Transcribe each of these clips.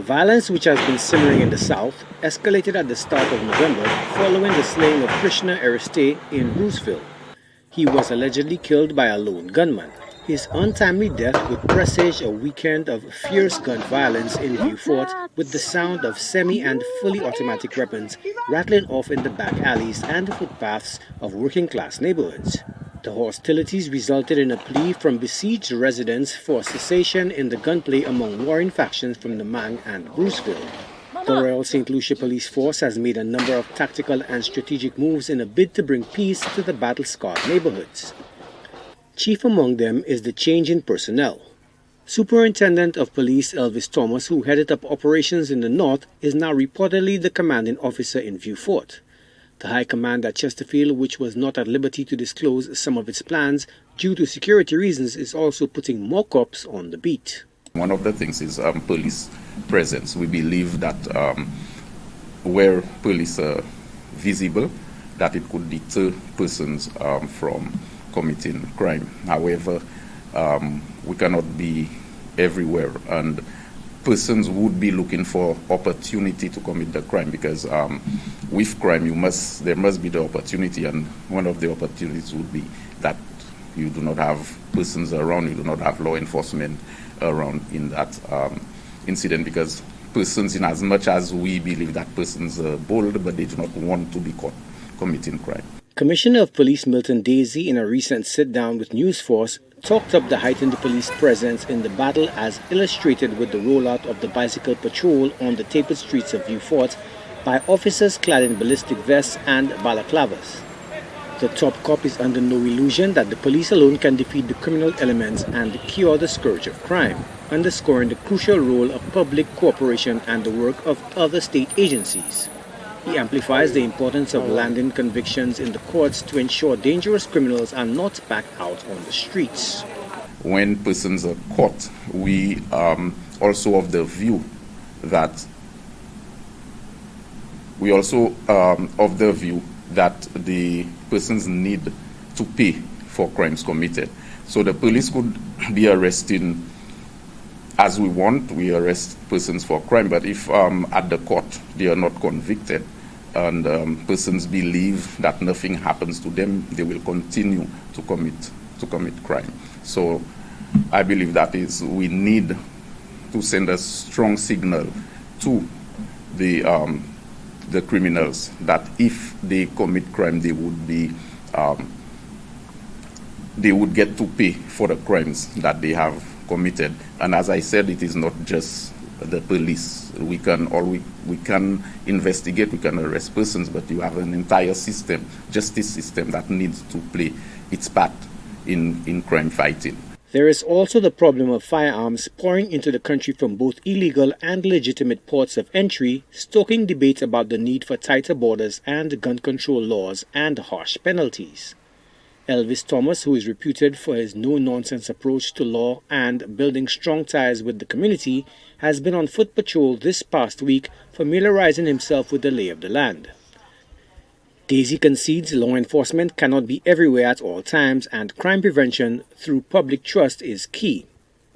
Violence, which has been simmering in the south, escalated at the start of November following the slaying of Krishna Ariste in Bruceville. He was allegedly killed by a lone gunman. His untimely death would presage a weekend of fierce gun violence in Vieux Fort, with the sound of semi- and fully automatic weapons rattling off in the back alleys and footpaths of working-class neighborhoods. The hostilities resulted in a plea from besieged residents for cessation in the gunplay among warring factions from the Mang and Bruceville. The Royal St. Lucia Police Force has made a number of tactical and strategic moves in a bid to bring peace to the battle-scarred neighborhoods. Chief among them is the change in personnel. Superintendent of Police Elvis Thomas, who headed up operations in the north, is now reportedly the commanding officer in Vieux Fort. The High Command at Chesterfield, which was not at liberty to disclose some of its plans due to security reasons, is also putting more cops on the beat. One of the things is police presence. We believe that where police are visible, that it could deter persons from committing crime. However, we cannot be everywhere, and persons would be looking for opportunity to commit the crime, because with crime there must be the opportunity, and one of the opportunities would be that you do not have persons around, you do not have law enforcement around in that incident, because persons, in as much as we believe that persons are bold, but they do not want to be caught committing crime. Commissioner of Police Milton Daisy, in a recent sit-down with News Force, talked up the heightened police presence in the battle as illustrated with the rollout of the bicycle patrol on the tapered streets of Vieux Fort by officers clad in ballistic vests and balaclavas. The top cop is under no illusion that the police alone can defeat the criminal elements and cure the scourge of crime, underscoring the crucial role of public cooperation and the work of other state agencies. He amplifies the importance of landing convictions in the courts to ensure dangerous criminals are not back out on the streets. When persons are caught, we also of the view that the persons need to pay for crimes committed. So the police could be arresting as we want. We arrest persons for crime, but if at the court they are not convicted and persons believe that nothing happens to them, they will continue to commit crime. So I believe that we need to send a strong signal to the criminals that if they commit crime, they would get to pay for the crimes that they have committed. And as I said, it is not just the police. We can investigate, we can arrest persons, but you have an entire system, justice system, that needs to play its part in crime fighting. There is also the problem of firearms pouring into the country from both illegal and legitimate ports of entry, stoking debates about the need for tighter borders and gun control laws and harsh penalties. Elvis Thomas, who is reputed for his no-nonsense approach to law and building strong ties with the community, has been on foot patrol this past week, familiarizing himself with the lay of the land. Daisy concedes law enforcement cannot be everywhere at all times, and crime prevention through public trust is key.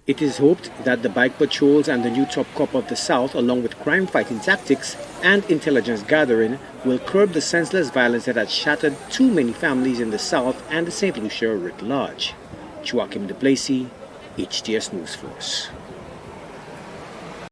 It is hoped that the bike patrols and the new top cop of the South, along with crime-fighting tactics and intelligence gathering, will curb the senseless violence that has shattered too many families in the South and St. Lucia writ large. Joachim Duplessis, HTS News Force.